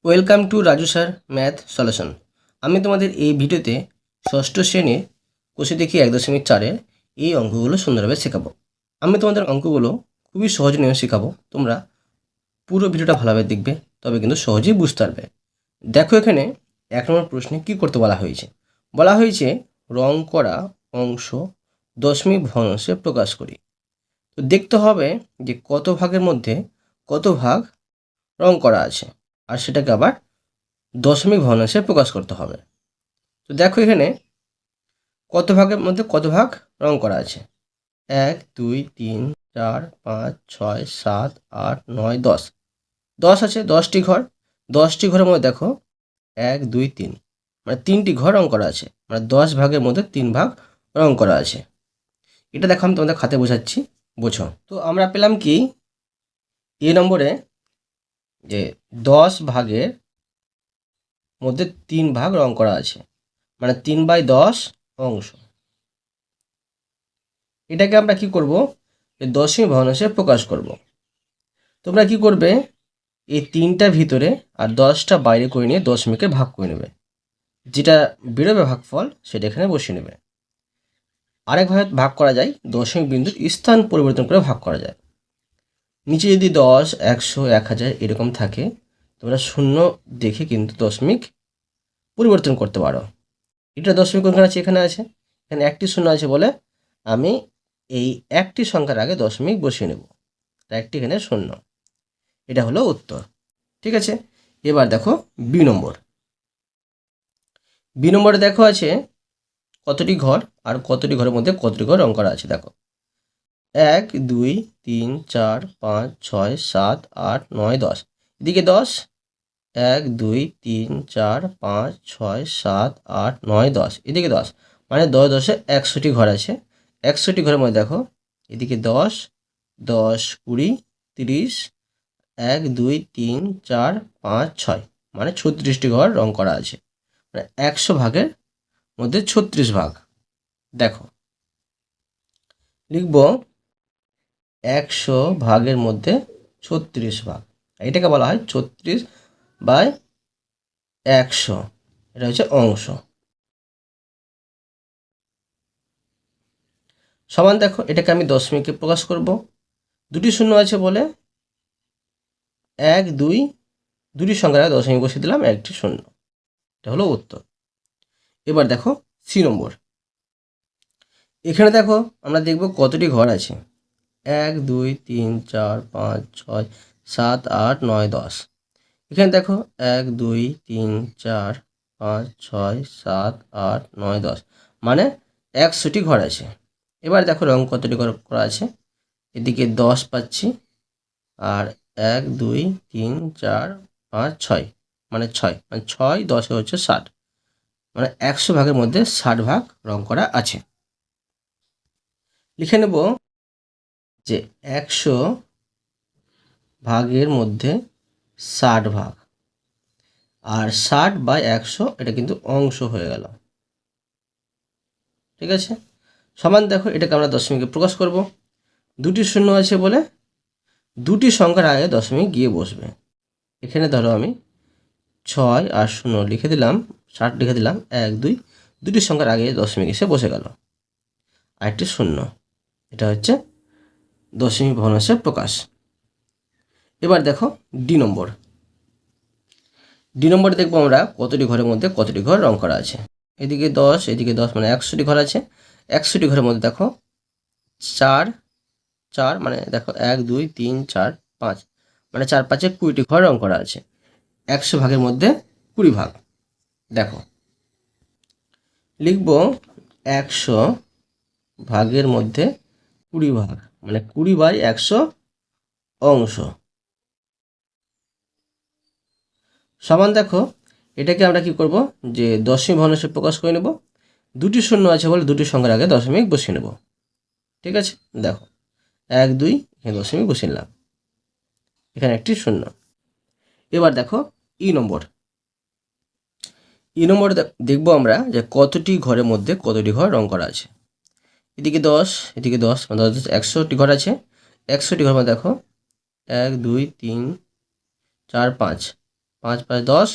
Welcome to Raju sir math solution. আমি তোমাদের এই ভিডিওতে ষষ্ঠ শ্রেণীর কোষে দেখি 1.4-এর এই অঙ্কগুলো সুন্দরভাবে শেখাবো। আমি তোমাদের অঙ্কগুলো খুবই সহজ নিয়মে শেখাবো। তোমরা পুরো ভিডিওটা ভালোভাবে দেখবে, তবে কিন্তু সহজেই বুঝতে পারবে। দেখো এখানে 1 নম্বর প্রশ্নে কী করতে বলা হয়েছে। বলা হয়েছে রং করা অংশ দশমিক ভগ্নাংশে প্রকাশ করি। তো দেখতে হবে যে কত ভাগের মধ্যে কত ভাগ রং করা আছে, আর সেটাকে আবার দশমিক ভগ্নাংশে প্রকাশ করতে হবে। তো দেখো এখানে কত ভাগের মধ্যে কত ভাগ রং করা আছে। 1 2 3 4 5 6 7 8 9 10। 10 আছে, 10টি ঘর। 10টি ঘরের মধ্যে দেখো 1 2 3, মানে 3টি ঘর রং করা আছে, মানে 10 ভাগের মধ্যে 3 ভাগ রং করা আছে। এটা দেখো আমি তোমাদের খাতে বোঝাচ্ছি, বোঝো। তো আমরা পেলাম কি এ নম্বরে যে 10 ভাগের মধ্যে 3 ভাগ রং করা আছে, মানে 3/10 অংশ। এটাকে আমরা কি করব, দশমিক ভগ্নাংশে প্রকাশ করব। তোমরা কি করবে, এই 3টা ভিতরে আর 10টা বাইরে করে নিয়ে দশমিকে ভাগ করে নেবে। যেটা বেরোবে ভাগফল সেটা এখানে বসিয়ে নেবে। আরেকভাবে ভাগ করা যায়, দশমিক বিন্দুর স্থান পরিবর্তন করে ভাগ করা যায়। নিচে যদি 10 100 1000 এরকম থাকে, তোমরা শূন্য দেখে কিন্তু দশমিক পরিবর্তন করতে পারো। এটা দশমিক কোনখানে আছে, এখানে আছে। এখানে একটি শূন্য আছে বলে আমি এই একটি সংখ্যার আগে দশমিক বসিয়ে নেব। তাই একটি এখানে শূন্য। এটা হলো উত্তর। ঠিক আছে, এবার দেখো বি নম্বর। বি নম্বরে দেখো আছে কতটি ঘর, আর কতটি ঘরের মধ্যে কতটি ঘর রং করা আছে। দেখো 1 2 3 4 5 6 7 8 9 10। এদিকে 10, 1 2 3 4 5 6 7 8 9 10। এদিকে 10, মানে 10 10-এ 100টি ঘর আছে। 100টি ঘরের মধ্যে দেখো এদিকে 10 10 20 30, 1 2 3 4 5 6, মানে 36টি ঘর রং করা আছে। মানে 100 ভাগের মধ্যে 36 ভাগ। দেখো লিখব 100 ভাগের মধ্যে 36 ভাগ। এটাকে বলা হয় 36/100। এটা হচ্ছে অংশ। সমান দেখো এটাকে আমি দশমিকে প্রকাশ করব। দুটি শূন্য আছে বলে 1 2 দুটি সংখ্যার আগে দশমিক বসিয়ে দিলাম, একটি শূন্য। এটা হলো উত্তর। এবার দেখো সি নম্বর। এখানে দেখো আমরা দেখব কতটি ঘর আছে। 1 2 3 4 5 6 7 8 9 10। এখানে দেখো 1 2 3 4 5 6 7 8 9 10, মানে 100টি ঘর আছে। এবার দেখো রং কতটি ঘর করা আছে। এদিকে 10 পাচ্ছি, আর 1 2 3 4 5 6, মানে 6, মানে 6 10 হচ্ছে 60, মানে 100 ভাগের মধ্যে 60 ভাগ রং করা আছে। লিখে নেব যে 100 ভাগের মধ্যে 60 ভাগ, আর 60/100 এটা কিন্তু অংশ হয়ে গেল। ঠিক আছে, সমান দেখো এটাকে আমরা দশমিকে প্রকাশ করব। দুটি শূন্য আছে বলে দুটি সংখ্যার আগে দশমিক গিয়ে বসবে। এখানে ধরো আমি 6 আর 0 লিখে দিলাম, 60 লিখে দিলাম, 1 2 দুটি সংখ্যার আগে দশমিক এসে বসে গেল, আর একটি শূন্য। এটা হচ্ছে দশমিক ভগ্নাংশের প্রকাশ। এবার দেখো ডি নম্বর। ডি নম্বরে দেখবো আমরা কতটি ঘরের মধ্যে কতটি ঘর রং করা আছে। এদিকে 10 এদিকে 10, মানে 100টি ঘর আছে। 100টি ঘরের মধ্যে দেখো 4 4, মানে দেখো 1 2 3 4 5, মানে 4 5-এ 20টি ঘর রং করা আছে। 100 ভাগের মধ্যে 20 ভাগ। দেখো লিখব 100 ভাগের মধ্যে 20 ভাগ, মানে 20/100 অংশ। সমান দেখো এটাকে আমরা কি করব, যে দশমিক ভগ্নাংশে প্রকাশ করে নেব। দুটি শূন্য আছে বলে দুটি সংখ্যার আগে দশমিক বসিয়ে নেব। ঠিক আছে, দেখো 1 2 এখানে দশমিক বসিয়ে নিলাম, এখানে একটি শূন্য। এবার দেখো ই নম্বর। ই নম্বরে দেখবো আমরা যে কতটি ঘরের মধ্যে কতটি ঘর রং করা আছে। এদিকে 10 এদিকে 10, মানে 10 100টি ঘর আছে। 100টি ঘর মধ্যে দেখো 1 2 3 4 5, 5 5 10,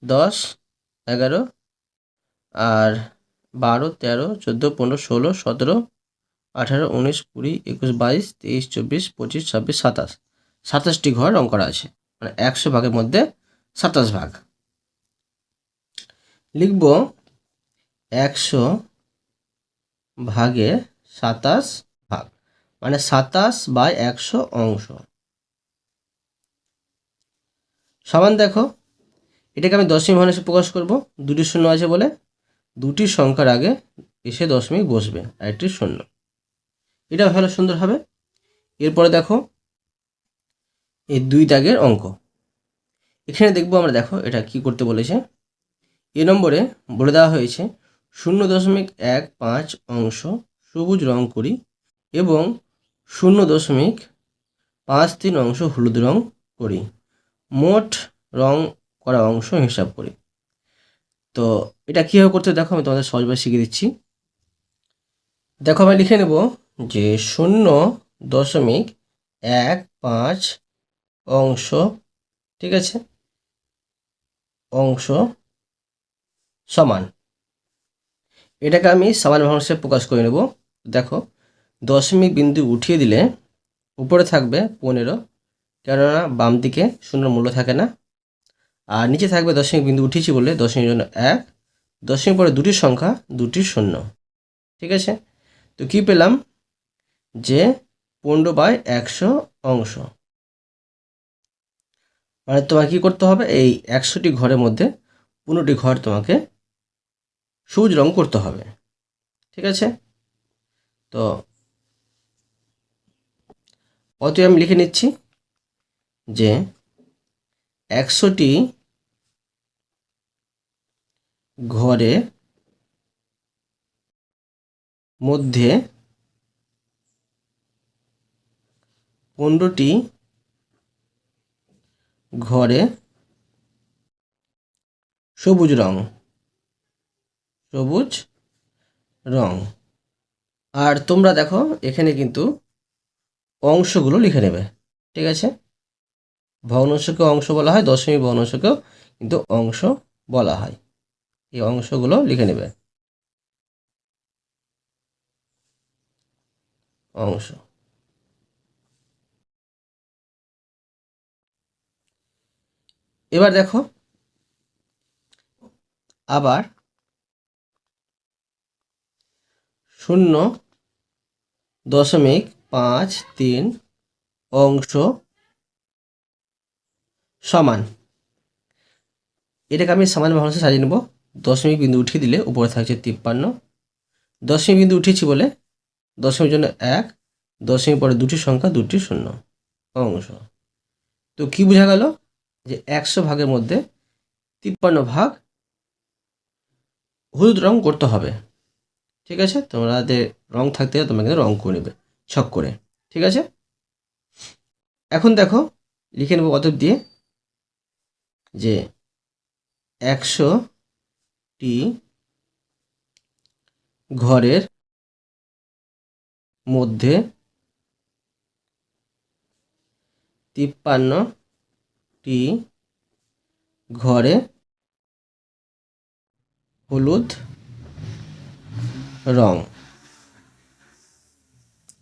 10 11 আর 12 13 14 15 16 17 18 19 20 21 22 23 24 25 26 27, 27টি ঘর রং করা আছে। মানে 100 ভাগের মধ্যে 27 ভাগ। লিখব 100 ভাগে 27 ভাগ, মানে 27/100 অংশ সমান। দেখো এটাকে আমি দশমিক ভগ্নাংশে প্রকাশ করব। দুটি শূন্য আছে বলে দুটি সংখ্যার আগে এসে দশমিক বসবে আর একটি শূন্য, এটা ভালো সুন্দর হবে। এরপরে দেখো এই 2 দাগের অঙ্ক। এখানে দেখবো আমরা, দেখো এটা কি করতে বলেছে। এ নম্বরে বলে দেওয়া হয়েছে 0.15 অংশ সবুজ রং করি এবং 0.53 অংশ হলুদ রং করি, মোট রং করা অংশ হিসাব করি। তো এটা কীভাবে করতে দেখো আমি তোমাদের সহজভাবে শিখিয়ে দিচ্ছি। দেখো আমরা লিখে নেব যে 0.15 অংশ, ঠিক আছে, অংশ সমান, এটাকে আমি সমান ভগ্নাংশে প্রকাশ করে নেব। দেখো দশমিক বিন্দু উঠিয়ে দিলে উপরে থাকবে 15, কেননা বাম দিকে শূন্যর মূল্য থাকে না, আর নিচে থাকবে দশমিক বিন্দু উঠিয়েছি বলে দশমিক জন্য 1, দশমিক পরে দুটি সংখ্যা, দুটি শূন্য, ঠিক আছে। তো কি পেলাম যে 15/100 অংশ। মানে তোমাকে কি করতে হবে, এই 100টি ঘরের মধ্যে 15টি ঘর তোমাকে সবুজ রং করতে হবে, ঠিক আছে। তো অতএব আমি লিখে নিচ্ছি যে 100টি ঘরের মধ্যে 15টি ঘরে সবুজ রং, সবুজ রং। আর তোমরা দেখো এখানে কিন্তু অংশগুলো লিখে নেবে, ঠিক আছে। ভগ্নাংশকে অংশ বলা হয়, দশমিক ভগ্নাংশকেও কিন্তু অংশ বলা হয়। এই অংশগুলো লিখে নেবে, অংশ। এবার দেখো আবার 0.53 অংশ সমান, এটাকে আমি সমান ভগ্নাংশে সাজিয়ে নেব। দশমিক বিন্দু উঠিয়ে দিলে উপরে থাকছে 53, দশমিক বিন্দু উঠিয়েছি বলে দশমিক জন্য 1, দশমিক পরে দুটি সংখ্যা, দুটি শূন্য, অংশ। তো কি বোঝা গেল যে 100 ভাগের মধ্যে 53 ভাগ হলুদ রং করতে হবে, ঠিক আছে। তোমাদের রং থাকতে তোমরা কিন্তু রং করে নেবে ছক করে, ঠিক আছে। এখন দেখো লিখে নেব অতএব দিয়ে যে 100টি ঘরের মধ্যে 53টি ঘরে হলুদ রং,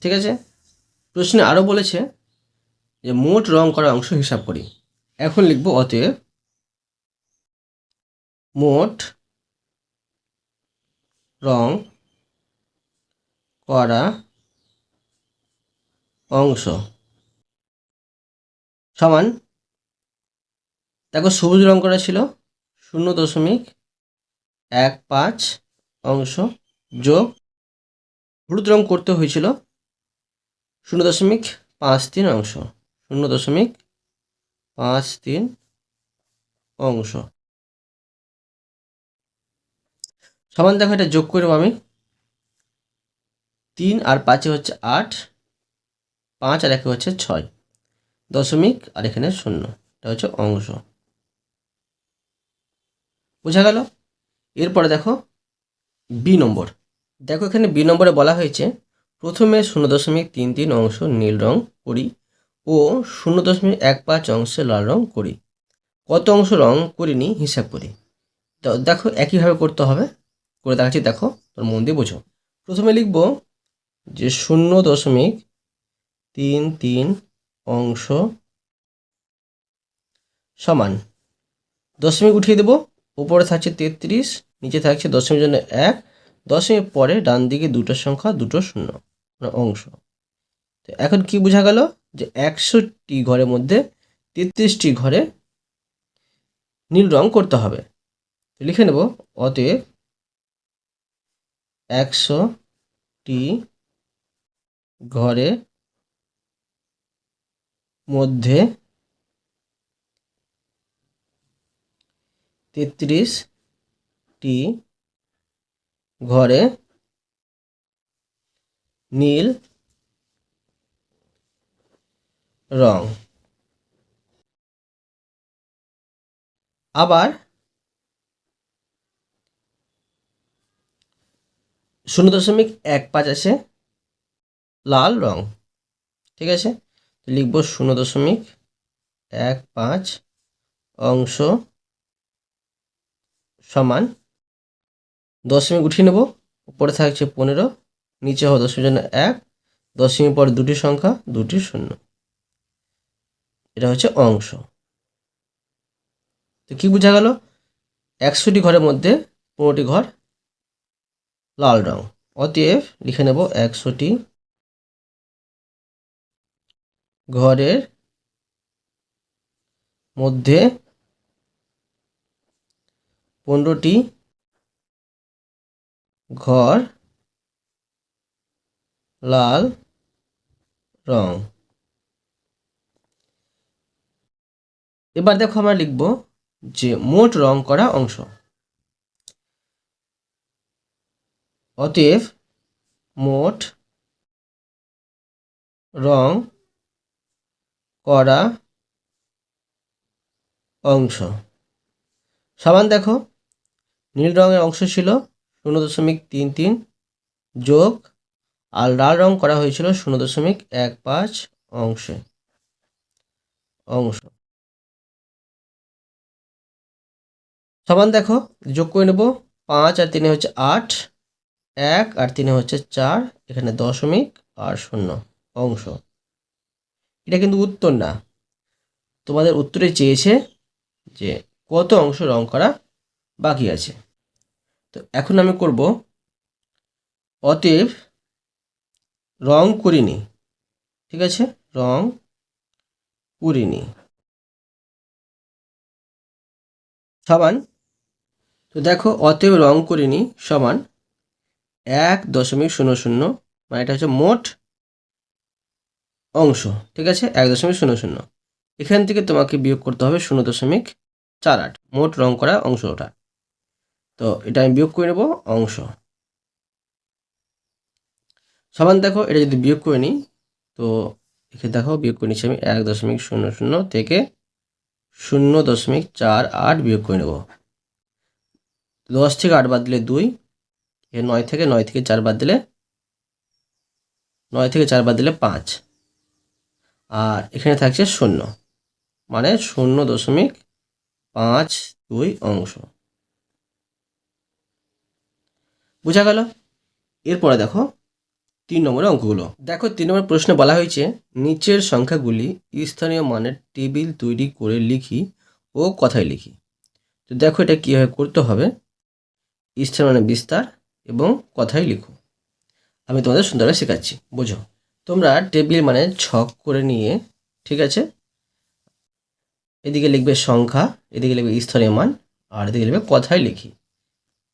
ঠিক আছে। প্রশ্নে আরও বলেছে যে মোট রং করা অংশ হিসাব করি। এখন লিখব অতএব মোট রং করা অংশ সমান, দেখো সবুজ রং করা ছিল 0.15 অংশ যোগ হলুদ রং করতে হয়েছিল 0.53 অংশ, 0.53 অংশ সমান। দেখো এটা যোগ করব আমি, 3 আর 5 হচ্ছে 8, 5 আর 1 হচ্ছে 6, দশমিক আর এখানে শূন্য, এটা হচ্ছে অংশ, বোঝা গেল। এরপরে দেখো বি নম্বর। দেখো এখানে বি নম্বরে বলা হয়েছে প্রথমে 0.33 অংশ নীল রং করি ও 0.15 অংশে লাল রং করি, কত অংশ রং করিনি হিসাব করি। তো দেখো একইভাবে করতে হবে, করে দেখাচ্ছি, দেখো তোর মন দিয়ে বোঝো। প্রথমে লিখব যে 0.33 অংশ সমান দশমিক উঠিয়ে দেবো, উপরে থাকছে 33, নিচে থাকছে দশমিক জন্য 1, দশমিক পরে ডান দিকে দুটো সংখ্যা, দুটো শূন্য, মানে অংশ। তো এখন কি বোঝা গেল যে 100টি ঘরের মধ্যে 33টি ঘরে নীল রং করতে হবে। লিখে নেব অতএব 100টি ঘরের মধ্যে 33টি ঘরে নীল রং। আবার 0.15 আছে লাল রং, ঠিক আছে। লিখব 0.15 অংশ সমান দশমিক উঠিয়ে নেব, উপরে থাকছে 15, নিচে হবে দশমিক জন্য 1, দশমিক পরে দুটি সংখ্যা, দুটি শূন্য, এটা হচ্ছে অংশ। তো কি বোঝা গেল? 100টি ঘরের মধ্যে 15টি ঘর লাল রং। অতএব লিখে নেব 100টি ঘরের মধ্যে 15টি ঘর লাল রং। এবার দেখো আমরা লিখব যে মোট রং করা অংশ। অতএব মোট রং করা অংশ সমান, দেখো নীল রঙের অংশ ছিল 0.33 যোগ আর লাল রং করা হয়েছিল 0.15 অংশ সমান, দেখো যোগ করে নেব, 5 আর 3 হচ্ছে 8, 1 আর 3 হচ্ছে 4, এখানে দশমিক আর শূন্য অংশ। এটা কিন্তু উত্তর না, তোমাদের উত্তরে চেয়েছে যে কত অংশ রং করা বাকি আছে। তো এখন আমি করব অতএব রং করিনি, ঠিক আছে, রং করিনি সমান। তো দেখো অতএব রং করিনি সমান 1.00, মানে এটা হচ্ছে মোট অংশ, ঠিক আছে, 1.00। এখান থেকে তোমাকে বিয়োগ করতে হবে 0.48, মোট রং করা অংশটা। তো এটা আমি বিয়োগ করে নেব অংশ সমান, দেখো এটা যদি বিয়োগ করে নিই, তো এখানে দেখো বিয়োগ করে নিচ্ছি আমি 1.00 থেকে 0.48 বিয়োগ করে নেব। 10 থেকে 8 বাদ দিলে 2, 9 থেকে 4 বাদ দিলে 5, আর এখানে থাকছে 0, মানে 0.52 অংশ। বোঝা গেল? এরপরে দেখো 3 নম্বরের অঙ্কগুলো। দেখো 3 নম্বর প্রশ্নে বলা হয়েছে নিচের সংখ্যাগুলি স্থানীয় মানের টেবিল তৈরি করে লিখি ও কথায় লিখি। তো দেখো এটা কীভাবে করতে হবে, স্থানীয় মানে বিস্তার এবং কথায় লিখো। আমি তোমাদের সুন্দরভাবে শেখাচ্ছি, বোঝো। তোমরা টেবিল মানে ছক করে নিয়ে, ঠিক আছে, এদিকে লিখবে সংখ্যা, এদিকে লিখবে স্থানীয় মান, আর এদিকে লিখবে কথায় লিখি,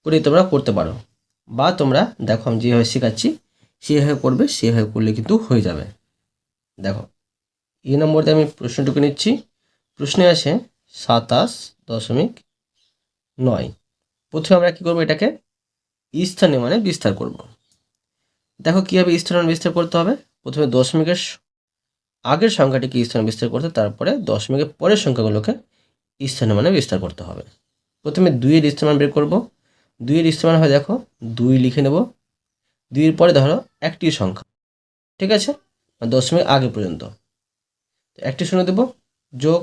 করে তোমরা করতে পারো। বা তোমরা দেখো আমি যেভাবে শেখাচ্ছি সেভাবে করবে, সেভাবে করলে কিন্তু হয়ে যাবে। দেখো নম্বরতে আমি প্রশ্নটুকু নিচ্ছি। প্রশ্নে আছে 27.9। প্রথমে আমরা কি করব, এটাকে স্থানীয় মানে বিস্তার করব। দেখো কীভাবে স্থানীয় মানে বিস্তার করতে হবে। প্রথমে দশমিকের আগের সংখ্যাটিকে স্থানীয় বিস্তার করতে, তারপরে দশমিকের পরের সংখ্যাগুলোকে স্থানীয় মানে বিস্তার করতে হবে। প্রথমে 2-এর স্থানীয় মান বের করব। 2-এর স্থানীয় মান হয়, দেখো 2 লিখে নেব, 2-এর পরে ধরো একটি সংখ্যা, ঠিক আছে, দশমিক আগে পর্যন্ত, একটি শূন্য দেব, যোগ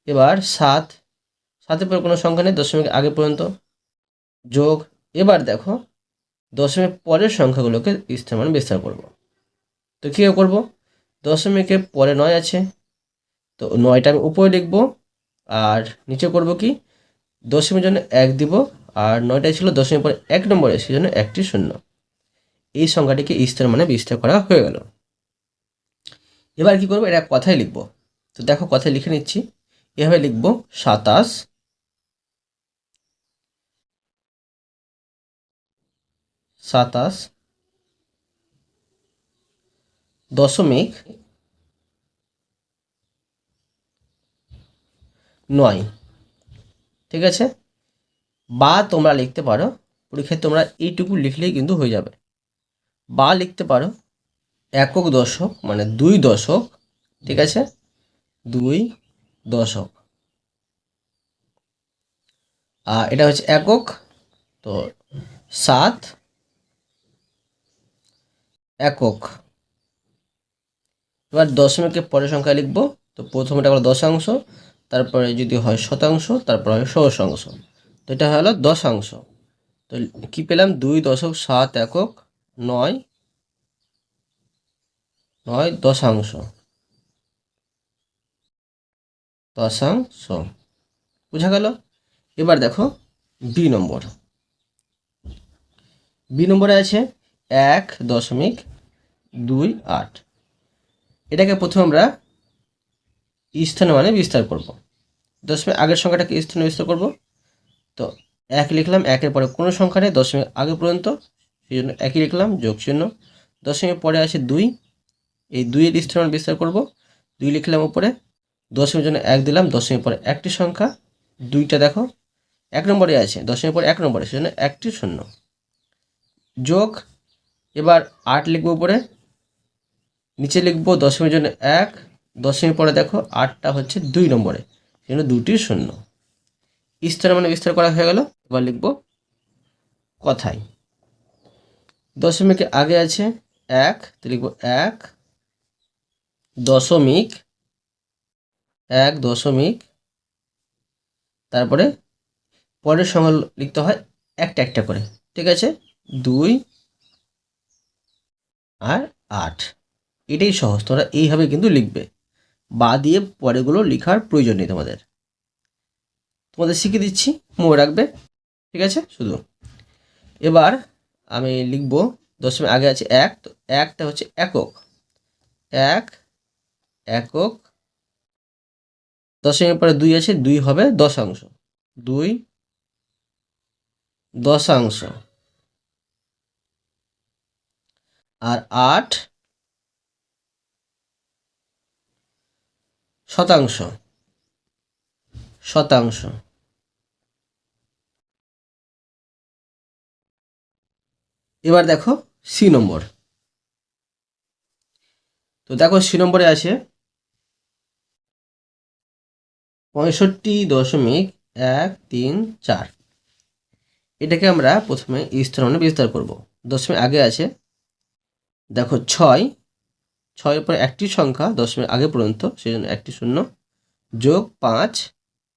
এবার 7, 7-এর পরে কোনো সংখ্যা নেই, দশমিক আগে পর্যন্ত, যোগ। এবার দেখো দশমিক পরের সংখ্যাগুলোকে স্থান মানে বিস্তার করব। তো কী করব, দশমিকের পরে 9 আছে, তো 9টা আমি উপরে লিখব, আর নিচে করব কি, দশমিকের জন্য 1 দিব, আর 9টাই ছিল দশমিক পরে 1 নম্বরে, সেই জন্য একটি শূন্য। এই সংখ্যাটিকে স্থান মানে বিস্তার করা হয়ে গেল। এবার কি করব, এটা কথায় লিখব। তো দেখো কথায় লিখে নিচ্ছি, এভাবে লিখব 27 দশমিক 9। ঠিক আছে, বা তোমরা লিখতে পারো, পরীক্ষায় তোমরা এইটুকু লিখলেই কিন্তু হয়ে যাবে, বা লিখতে পারো একক দশক মানে 2 দশক। ঠিক আছে, 2 দশক, আর এটা হচ্ছে একক, তো 7 একক। এবার দশমিকের পরের সংখ্যা লিখব, তো প্রথমটা হলো দশাংশ, তারপরে যদি হয় শতাংশ, তারপরে হয় সহস্রাংশ, তো এটা হলো দশাংশ। তো কি পেলাম, 2.7 একক, 9 দশাংশ, দশাংশ। বুঝা গেল? এবার দেখো বি নম্বর, বি নম্বরে আছে 1.28। এটাকে প্রথমে আমরা স্থানে মানে বিস্তার করব। দশমিক আগের সংখ্যাটাকে স্থানে বিস্তার করব, তো 1 লিখলাম, 1-এর পরে কোনো সংখ্যা নেই দশমিক আগে পর্যন্ত, সেই জন্য 1 লিখলাম, যোগ চিহ্ন। দশমিক পরে আছে 2, এই 2-এর স্থানে মানে বিস্তার করব, 2 লিখলাম উপরে, দশমিকের জন্য 1 দিলাম, দশমিক পরে একটি সংখ্যা, 2টা দেখো 1 নম্বরে আছে, দশমিক পরে 1 নম্বরে, সেই জন্য একটি শূন্য, যোগ। এবার 8 লিখবো উপরে, নিচে লিখবো দশমিকের জন্য 1, দশমিক পরে দেখো 8টা হচ্ছে 2 নম্বরে, সেই জন্য 2টি শূন্য। স্থান মানে বিস্তার করা হয়ে গেল। এবার লিখবো কথায়, দশমিকের আগে আছে 1, তো লিখবো 1 দশমিক, 1 দশমিক, তারপরে পরের সংখ্যা লিখতে হয় একটা একটা করে। ঠিক আছে, 2 আর 8, এটাই সহজ, তোমরা এইভাবে কিন্তু লিখবে, বা দিয়ে পরেগুলো লেখার প্রয়োজন নেই তোমাদের, তোমাদের শিখিয়ে দিচ্ছি, মনে রাখবে। ঠিক আছে, শুধু এবার আমি লিখব দশমিক আগে আছে 1, তো 1টা হচ্ছে একক, 1 একক, দশমিকের পরে 2 আছে, 2 হবে দশাংশ, 2 দশাংশ, আর 8 শতাংশ, শতাংশ। এবার দেখো সি নম্বর, তো দেখো সি নম্বরে আছে 65.134। এটাকে আমরা প্রথমে স্থানে বিস্তার করব। দশমিক আগে আছে দেখো 6, 6-এর পরে একটি সংখ্যা দশমিক আগে পর্যন্ত, সেই জন্য একটি শূন্য, যোগ 5,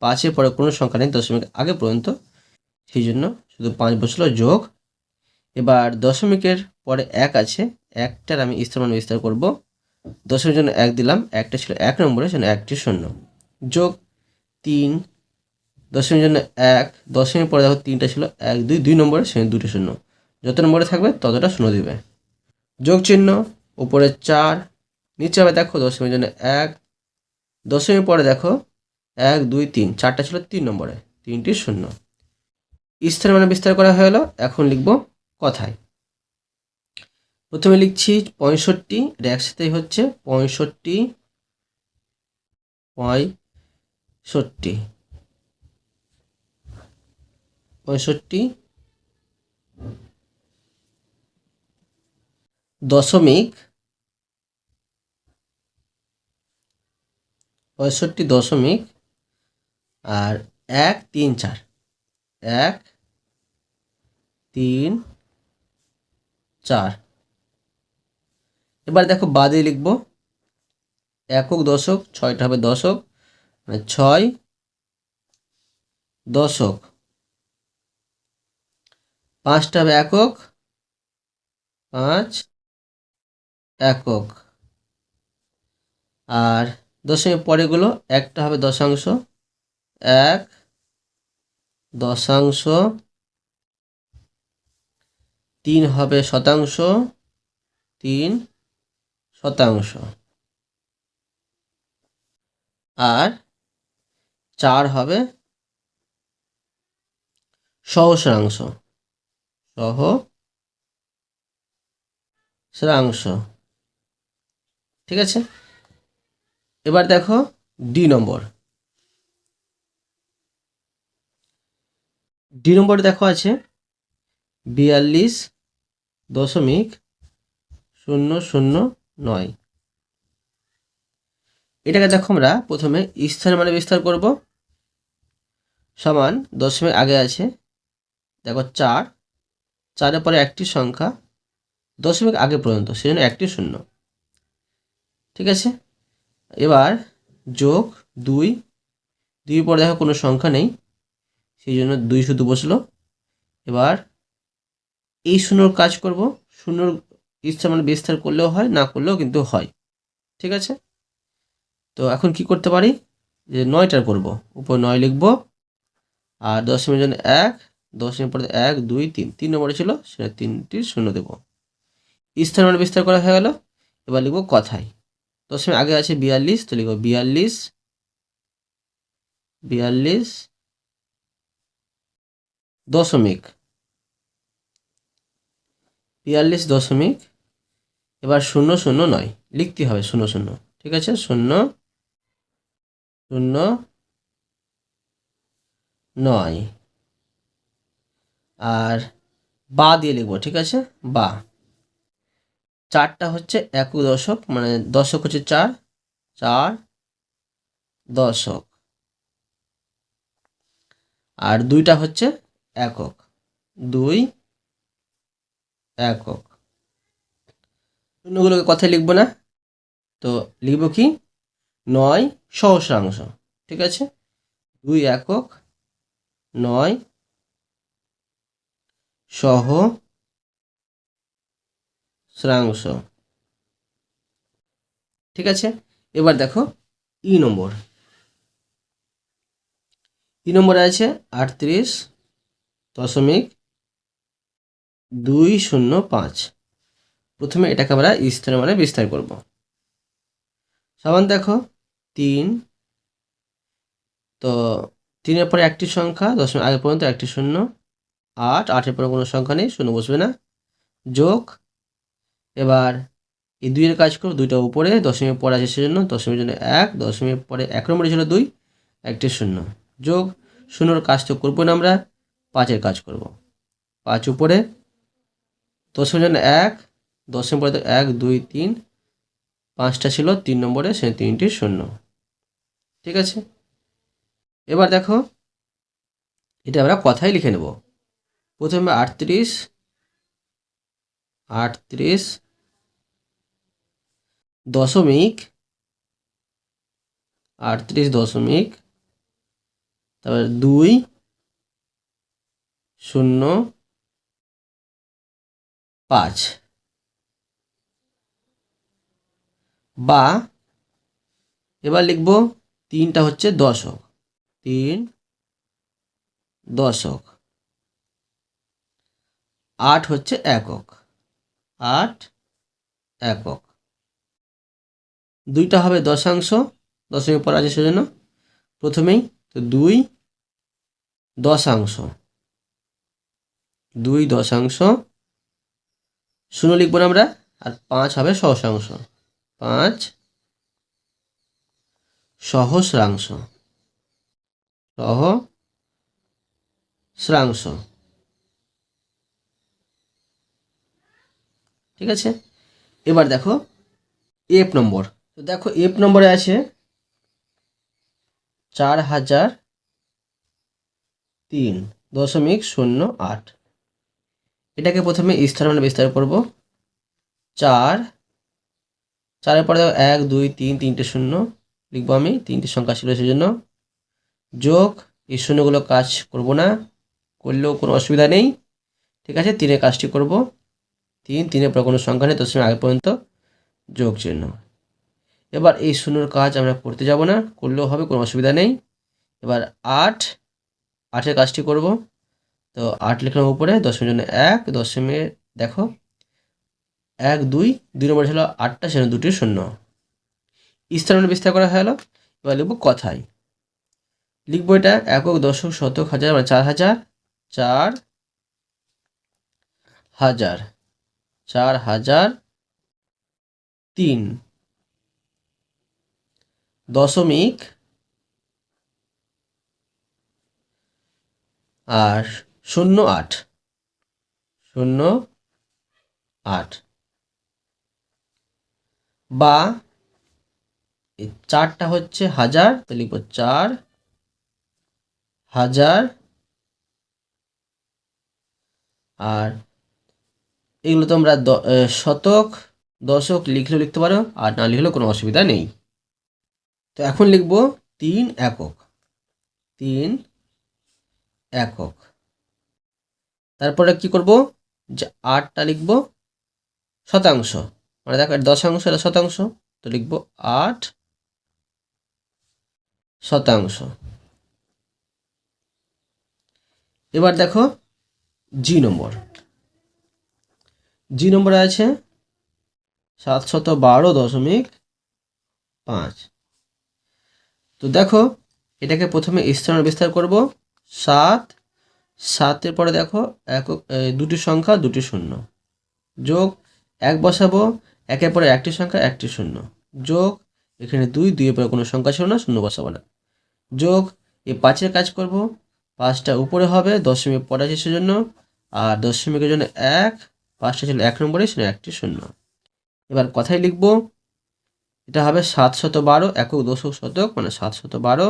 5-এর পরে কোনো সংখ্যা নেই দশমিক আগে পর্যন্ত, সেই জন্য শুধু 5 বসলো, যোগ। এবার দশমিকের পরে 1 আছে, 1টার আমি স্থান বিস্তার করব, দশমিকের জন্য 1 দিলাম, 1টা ছিল 1 নম্বরে, সেজন্য একটি শূন্য, যোগ 3, দশমিকের জন্য 1, দশমিকের পরে দেখো 3টা ছিল 1, 2, 2 নম্বরে, সেজন্য 2টি শূন্য, যত নম্বরে থাকবে ততটা শূন্য দিবে, যোগ চিহ্ন। উপরে 4, নিচে হবে দেখো দশমিকের জন্য 1, দশমিক পরে দেখো 1, 2, 3, 4টা ছিল 3 নম্বরে, 3টি শূন্য। স্থান মানে বিস্তার করা হয়ে গেল। এখন লিখব কথায়, প্রথমে লিখছি 65, এটা একসাথেই হচ্ছে 65, 65 দশমিক, 65 দশমিক, আর 1, 3, 4, 1, 3, 4। এবার দেখো বাদে লিখব একক দশক, 6টা হবে দশক, মানে 6 দশক। 5টা হবে একক, 5 একক। আর দশমিক পরেগুলো, একটা হবে দশাংশ, 1 দশাংশ, 3 হবে শতাংশ, 3 শতাংশ। আর 4 হবে সহস্রাংশ, সহস্রাংশ। ঠিক আছে, এবার দেখো ডি নম্বর। ডি নম্বরে দেখো আছে 42.009। এটাকে দেখো আমরা প্রথমে স্থানের মানে বিস্তার করব। সমান দশমিক আগে আছে, দেখো 4, 4-এর পরে একটি সংখ্যা দশমিক আগে পর্যন্ত, সেজন্য একটি শূন্য। ঠিক আছে, এবার যোগ 2, 2 পরে দেখো কোনো সংখ্যা নেই, সেই জন্য 2 শুধু বসলো। এবার এই শূন্যর কাজ করব, শূন্যর স্থান মানে বিস্তার করলেও হয়, না করলেও কিন্তু হয়। ঠিক আছে, তো এখন কি করতে পারি, যে 9টার করব, উপর 9 লিখব, আর দশমিকের জন্য 1, দশমিক পরে 1 2 3, 3 নম্বরে ছিল সেটা 3টি শূন্য দেব। স্থান মানে বিস্তার করা হয়ে গেল। এবার লিখব কথায়, দশমিক আগে আছে 42, তো লিখব 42 দশমিক, 42 দশমিক, এবার 009 লিখতে হবে, 00। ঠিক আছে, 009। আর বা দিয়ে লিখবো। ঠিক আছে, বা। 4টা হচ্ছে একক দশক, মানে দশক হচ্ছে 4, 4 দশক। আর 2টা হচ্ছে একক, 2 একক। শূন্যগুলোকে কথায় লিখবো না, তো লিখব কি, 9 সহস্রাংশ। ঠিক আছে, 2 একক, 9 সহস্রাংশ। ঠিক আছে, এবার দেখো ই নম্বর। ই নম্বরে আছে 38.205। প্রথমে এটাকে আমরা স্থানের মানে বিস্তার করব। সমান দেখো 3, তো 3-এর পরে একটি সংখ্যা, দশমিক আগে পর্যন্ত একটি শূন্য, 8, 8-এর পরে কোনো সংখ্যা নেই, শূন্য বসবে না, যোগ। এবার এই 2-এর কাজ করব, 2টা উপরে, দশমিক পরে আছে সেজন্য, দশমিকের জন্য 1, দশমিক পরে 1 নম্বরে ছিল 2, একটি শূন্য, যোগ। শূন্যর কাজ তো করবো না আমরা, 5-এর কাজ করব। 5 উপরে, দশমিকের জন্য 1, দশমিক পরে 1 2 3, 5টা ছিল 3 নম্বরে, সে 3টি শূন্য। ঠিক আছে, এবার দেখো এটা আমরা কথাই লিখে নেব। প্রথমে 38 দশমিক, 38 দশমিক, তারপরে 2 0 5, বা এবার লিখব 3টা হচ্ছে দশক, 3 দশক। 8 হচ্ছে একক, 8 একক। 2টা হবে দশাংশ, দশমিক পর আছে সেজন্য প্রথমেই, তো 2 দশাংশ, 2 দশাংশ। শূন্য লিখব না আমরা, আর 5 হবে সহস্রাংশ, 5 সহস্রাংশ, সহস্রাংশ। ঠিক আছে, এবার দেখো এফ নম্বর। তো দেখো এফ নম্বরে আছে 4003.08। এটাকে প্রথমে স্থান মানে বিস্তার করব। 4, 4-এর পরে দেখো 1 2 3, 3টে শূন্য, লিখবো আমি, 3টি সংখ্যা ছিল সেজন্য। যোগ, এই শূন্যগুলো কাজ করব না, করলেও কোনো অসুবিধা নেই। ঠিক আছে, 3-এর কাজটি করব। 3-3-এর পর কোনো সংখ্যা নেই, দশমিক আগে পর্যন্ত যোগ চিহ্ন। এবার এই শূন্যর কাজ আমরা করতে যাব না, করলেও হবে, কোনো অসুবিধা নেই। এবার 8-8-এর কাজটি করব। তো 8 লিখলাম উপরে, দশমিক জন্য 1, দশমিক দেখো 1 2 2 নম্বর ছিল 8টা, সেখানে 2টি শূন্য। স্থান বিস্তার করা হলো। এবার লিখবো কথায়, লিখবো এটা একক, দশক, শতক, হাজার, মানে 4000, 4000, 4003 দশমিক আর 08, 08, বা এই 4টা হচ্ছে হাজার, তো লিখবো 4000, আর এগুলো তোমরা শতক, দশক লিখলেও লিখতে পারো, আর না লিখলেও কোনো অসুবিধা নেই। তো এখন লিখবো 3 একক, 3 একক। তারপরে কি করব, যে 8টা লিখবো শতাংশ, মানে দেখো দশাংশ, এটা শতাংশ, তো লিখবো 8 শতাংশ। এবার দেখো জি নম্বর, জি নম্বরে আছে 712.5। তো দেখো এটাকে প্রথমে স্থান বিস্তার করব। 7-7-এর পরে দেখো একক, দুটি সংখ্যা, দুটি শূন্য, যোগ 1 বসাবো, 1-এর পরে একটি সংখ্যা, একটি শূন্য, যোগ এখানে 2-2-এর পরে কোনো সংখ্যা ছিল না, শূন্য বসাবো না, যোগ এই 5-এর কাজ করব। 5টা উপরে হবে, দশমিক পরে আছে সেজন্য, আর দশমিকের জন্য 1, 5টা ছিল 1 নম্বরে, সেজন্য একটি শূন্য। এবার কথায় লিখব, এটা হবে 712 একক, দশক, শতক, মানে 712,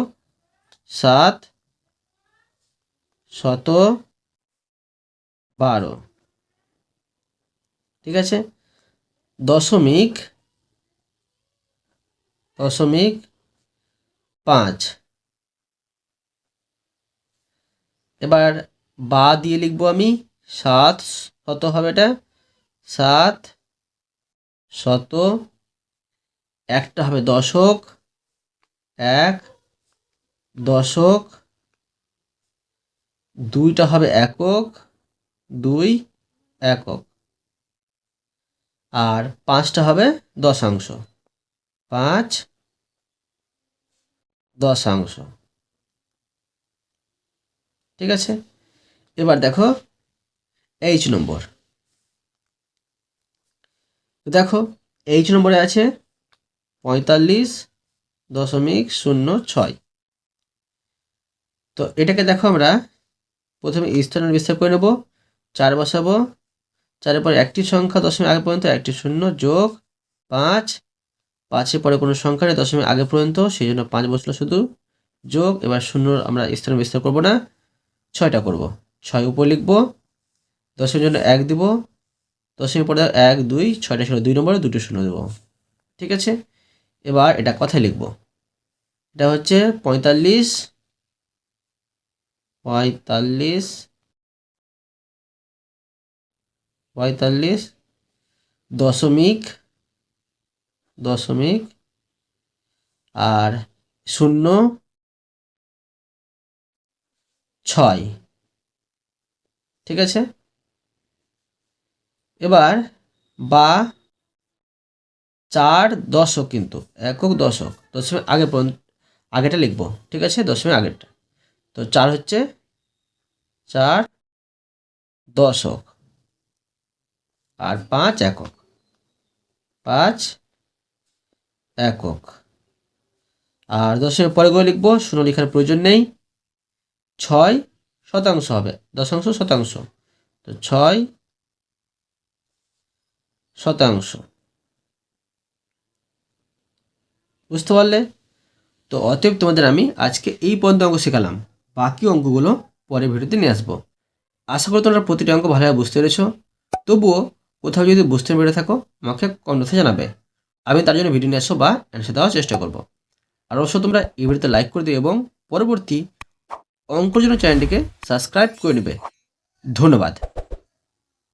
712। ঠিক আছে, দশমিক 5। এবার বা দিয়ে লিখবো আমি 7 শত হবে, এটা 7 শত, একটা হবে দশক, 1 দশক, 2টা হবে একক, 2 একক, আর 5টা হবে দশাংশ, 5 দশাংশ। ঠিক আছে, এবার দেখো এইচ নম্বর, দেখো এইচ নম্বরে আছে 45.06। তো এটাকে দেখো আমরা প্রথমে স্থান বিস্তার করে নেব। 4 বসাবো, 4-এর পরে একটি সংখ্যা, দশমিক আগে পর্যন্ত, একটি শূন্য, যোগ 5, 5-এর পরে কোনো সংখ্যা নেই, দশমিক আগে পর্যন্ত, সেই জন্য 5 বসলো শুধু, যোগ এবার শূন্য আমরা স্থান বিস্তার করব না, 6টা করব। 6 উপর লিখবো, দশমিকের জন্য 1 দিব, দশমিক পরে 1 2, 6টা ছিল 2 নম্বরে, 2টি শূন্য দেবো। ঠিক আছে, এবার এটা কথায় লিখব, এটা হচ্ছে 45 দশমিক, আর 0.6। ঠিক আছে, এবার বা 4 দশক, কিন্তু একক, দশক, দশমিক আগে পর্যন্ত, আগেটা লিখবো। ঠিক আছে, দশমিক আগেরটা, তো 4 হচ্ছে 4 দশক, আর 5 একক, 5 একক, আর দশমিক পরেগুলো লিখবো, শূন্য লেখার প্রয়োজন নেই। 6 শতাংশ হবে, দশাংশ শতাংশ, তো 6 শতাংশ। বুঝতে পারলে? তো অতএব তোমাদের আমি আজকে এই পর্যন্ত অঙ্ক শেখালাম, বাকি অঙ্কগুলো পরের ভিডিওতে নিয়ে আসবো। আশা করি তোমরা প্রতিটা অঙ্ক ভালোভাবে বুঝতে পেরেছো। তবুও কোথাও যদি বুঝতে পেরে থাকো আমাকে কমেন্টে জানাবে, আমি তার জন্য ভিডিও নিয়ে আসবো বা অ্যান্সার দেওয়ার চেষ্টা করব। আর অবশ্য তোমরা এই ভিডিওতে লাইক করে দিও এবং পরবর্তী অঙ্কর জন্য চ্যানেলটিকে সাবস্ক্রাইব করে নেবে। ধন্যবাদ।